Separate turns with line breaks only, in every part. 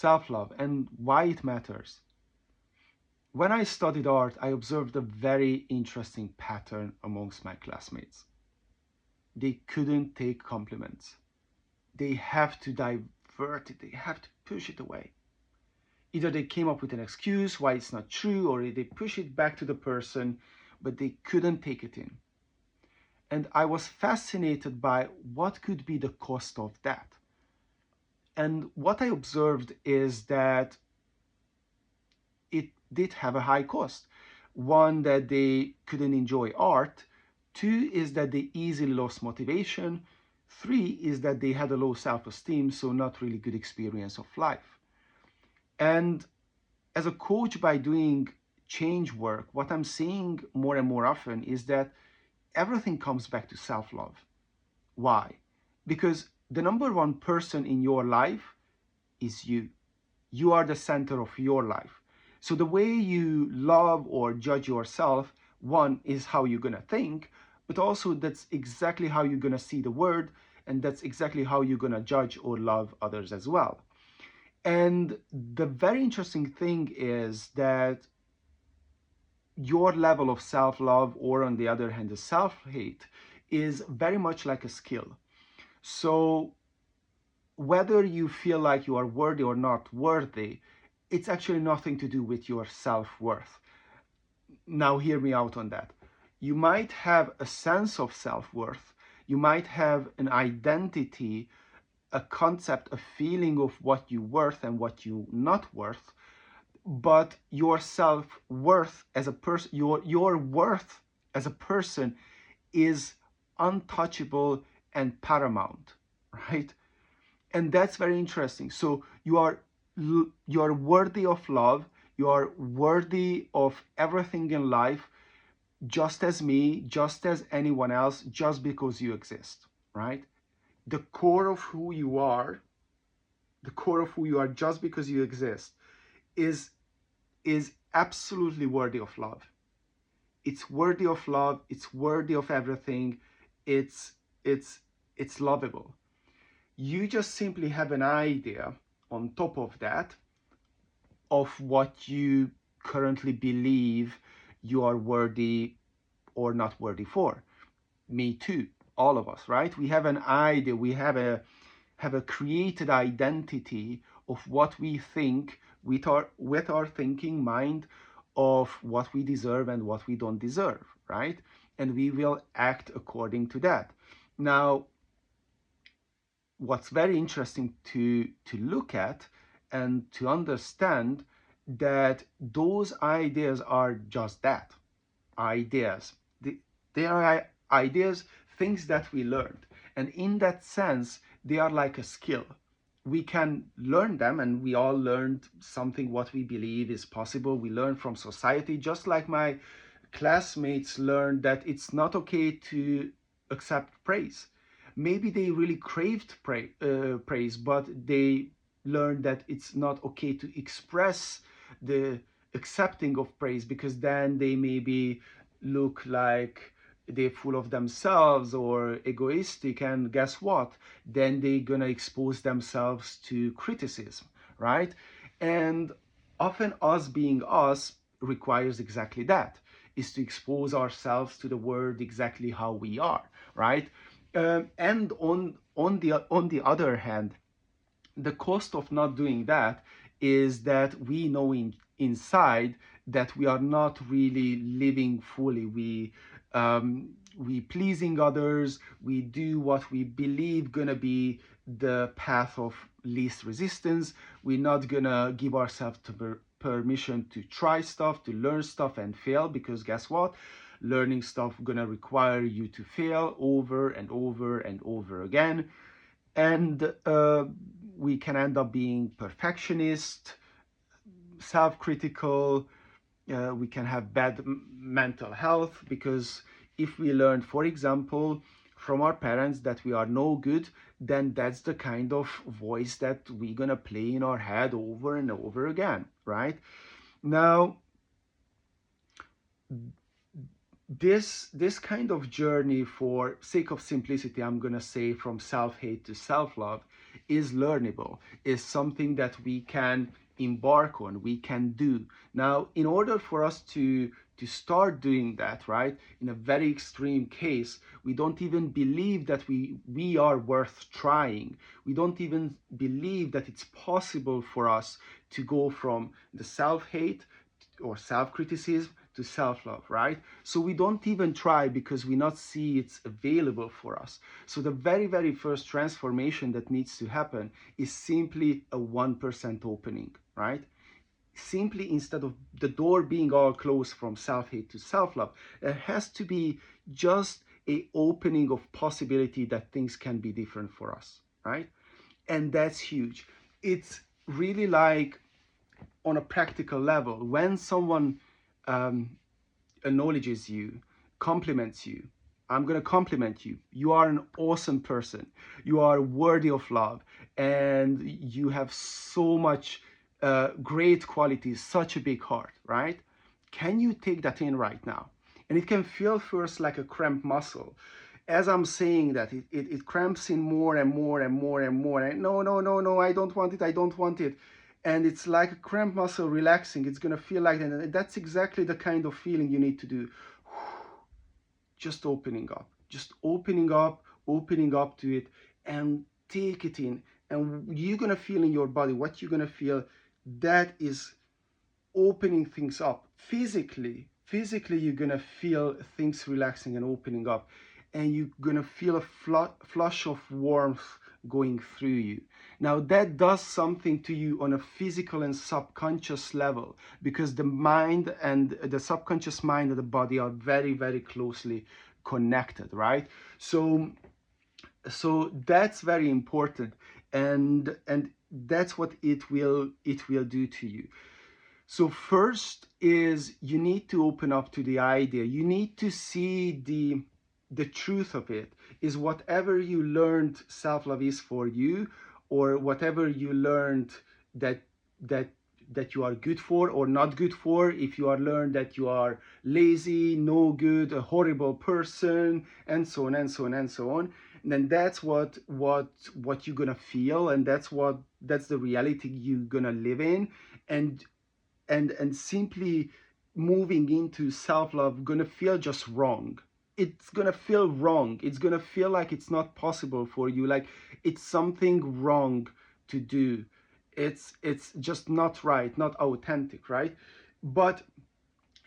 self-love and why it matters. When I studied art, I observed a very interesting pattern amongst my classmates. They couldn't take compliments. They have to divert it, they have to push it away. Either they came up with an excuse why it's not true, or they push it back to the person, but they couldn't take it in. And I was fascinated by what could be the cost of that. And what I observed is that it did have a high cost. One, that they couldn't enjoy art. Two is that they easily lost motivation. Three is that they had a low self-esteem, so not really good experience of life. And as a coach, by doing change work, what I'm seeing more and more often is that everything comes back to self-love. Why? Because the number one person in your life is you. You are the center of your life. So the way you love or judge yourself, one, is how you're gonna think, but also that's exactly how you're gonna see the world, and that's exactly how you're gonna judge or love others as well. And the very interesting thing is that your level of self-love, or on the other hand, the self-hate, is very much like a skill. So whether you feel like you are worthy or not worthy, it's actually nothing to do with your self-worth. Now, hear me out on that. You might have a sense of self-worth, you might have an identity, a concept, a feeling of what you're worth and what you're not worth, but your self-worth as a person, your worth as a person is untouchable and paramount, right? And that's very interesting. So you are worthy of love, you are worthy of everything in life, just as me, just as anyone else, just because you exist, right? The core of who you are, the core of who you are, just because you exist, is absolutely worthy of love. It's worthy of love, it's worthy of everything, it's it's it's lovable. You just simply have an idea on top of that of what you currently believe you are worthy or not worthy for. Me too, all of us, right? We have an idea, we have a created identity of what we think with our thinking mind, of what we deserve and what we don't deserve, right? And we will act according to that. Now, what's very interesting to look at and to understand, that those ideas are just that, ideas. They are ideas, things that we learned, and in that sense they are like a skill. We can learn them, and we all learned something what we believe is possible. We learn from society, just like my classmates learned that it's not okay to accept praise. Maybe they really craved praise, but they learned that it's not okay to express the accepting of praise, because then they maybe look like they're full of themselves or egoistic, and guess what, then they're gonna expose themselves to criticism, right? And often us being us requires exactly that, is to expose ourselves to the world exactly how we are, right? And on the other hand, the cost of not doing that is that we know inside that we are not really living fully. We pleasing others, we do what we believe gonna be the path of least resistance. We're not gonna give ourselves to permission to try stuff, to learn stuff and fail, because guess what, learning stuff gonna require you to fail over and over and over again. And we can end up being perfectionist, self-critical. We can have bad mental health, because if we learn, for example, from our parents that we are no good, then that's the kind of voice that we're gonna play in our head over and over again, right? Now, this kind of journey, for sake of simplicity, I'm gonna say from self-hate to self-love, is learnable, is something that we can embark on, we can do. Now, in order for us to start doing that, right, in a very extreme case, we don't even believe that we are worth trying. We don't even believe that it's possible for us to go from the self-hate or self-criticism to self-love, right? So we don't even try because we not see it's available for us. So the very first transformation that needs to happen is simply a 1% opening, right? Simply, instead of the door being all closed from self-hate to self-love, there has to be just a opening of possibility that things can be different for us, right? And that's huge. It's really like, on a practical level, when someone um, acknowledges you, compliments you, I'm going to compliment you. You are an awesome person. You are worthy of love. And you have so much great qualities, such a big heart, right? Can you take that in right now? And it can feel first like a cramped muscle. As I'm saying that, it cramps in more and more and more and more. And no, no, no, no, I don't want it. I don't want it. And it's like a cramped muscle relaxing. It's going to feel like that. And that's exactly the kind of feeling you need to do. Just opening up to it, and take it in. And you're going to feel in your body what you're going to feel. That is opening things up physically. You're going to feel things relaxing and opening up, and you're going to feel a flush of warmth going through you. Now that does something to you on a physical and subconscious level, because the mind and the subconscious mind and the body are very closely connected, right? So that's very important, and that's what it will do to you. So first is, you need to open up to the idea. You need to see the truth of it. Is whatever you learned self-love is for you, or whatever you learned that that that you are good for or not good for. If you are learned that you are lazy, no good, a horrible person, and so on and so on and so on, then that's what you're gonna feel, and that's the reality you're gonna live in. And simply moving into self-love gonna feel just wrong. It's gonna feel wrong. It's gonna feel like it's not possible for you, like it's something wrong to do. It's just not right, not authentic, right? But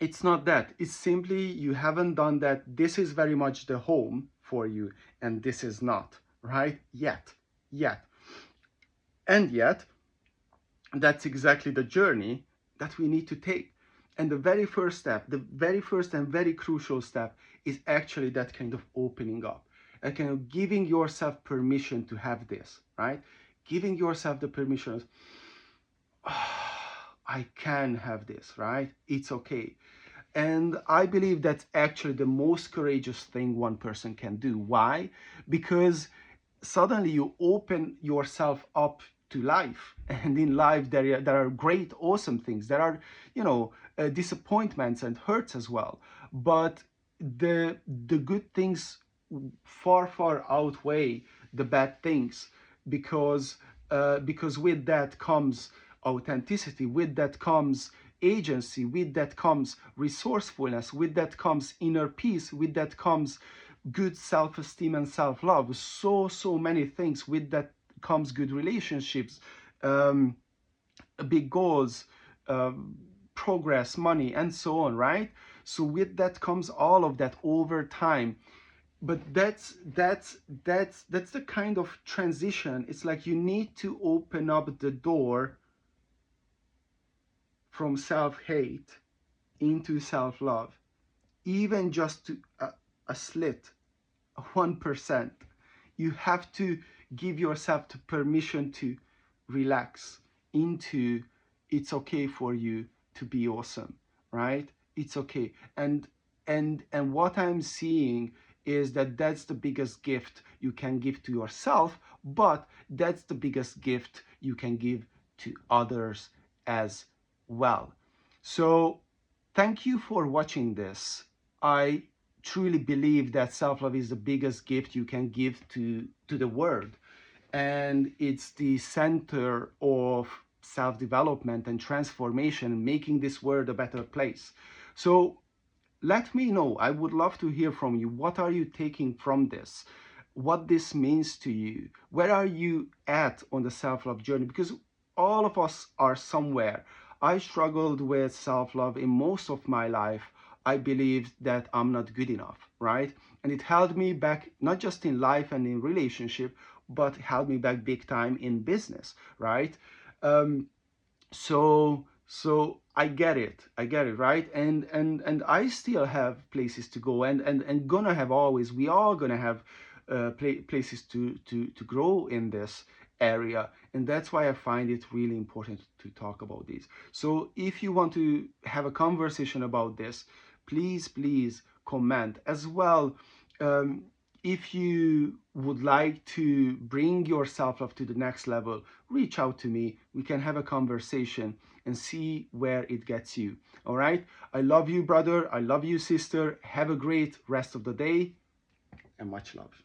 it's not that. It's simply you haven't done that. This is very much the home for you, and this is not, right? Yet. And yet, that's exactly the journey that we need to take. And the very first step, the very first and very crucial step, is actually that kind of opening up, a kind of giving yourself permission to have this, right? Giving yourself the permission of, I can have this, right? It's okay. And I believe that's actually the most courageous thing one person can do. Why? Because suddenly you open yourself up to life, and in life there are great, awesome things. There are, disappointments and hurts as well, but the good things far outweigh the bad things, because with that comes authenticity, with that comes agency, with that comes resourcefulness, with that comes inner peace, with that comes good self-esteem and self-love. So many things. With that comes good relationships, um, big goals, progress, money, and so on, right? So with that comes all of that over time. But that's the kind of transition. It's like you need to open up the door from self-hate into self-love, even just to a slit, 1%. You have to give yourself the permission to relax into, it's okay for you to be awesome, right? It's okay. And what I'm seeing is that that's the biggest gift you can give to yourself, but that's the biggest gift you can give to others as well. So thank you for watching this. I truly believe that self-love is the biggest gift you can give to the world. and it's the center of self-development and transformation, making this world a better place. So let me know. I would love to hear from you. What are you taking from this? What this means to you? Where are you at on the self-love journey? Because all of us are somewhere. I struggled with self-love in most of my life. I believed that I'm not good enough, right? And it held me back, not just in life and in relationship, but held me back big time in business, right? Um, so I get it, right? And I still have places to go, and gonna have always, we are gonna have places to grow in this area, and that's why I find it really important to talk about this. So if you want to have a conversation about this, please comment as well. um, if you would like to bring yourself up to the next level, reach out to me. We can have a conversation and see where it gets you. All right? I love you, brother. I love you, sister. Have a great rest of the day, and much love.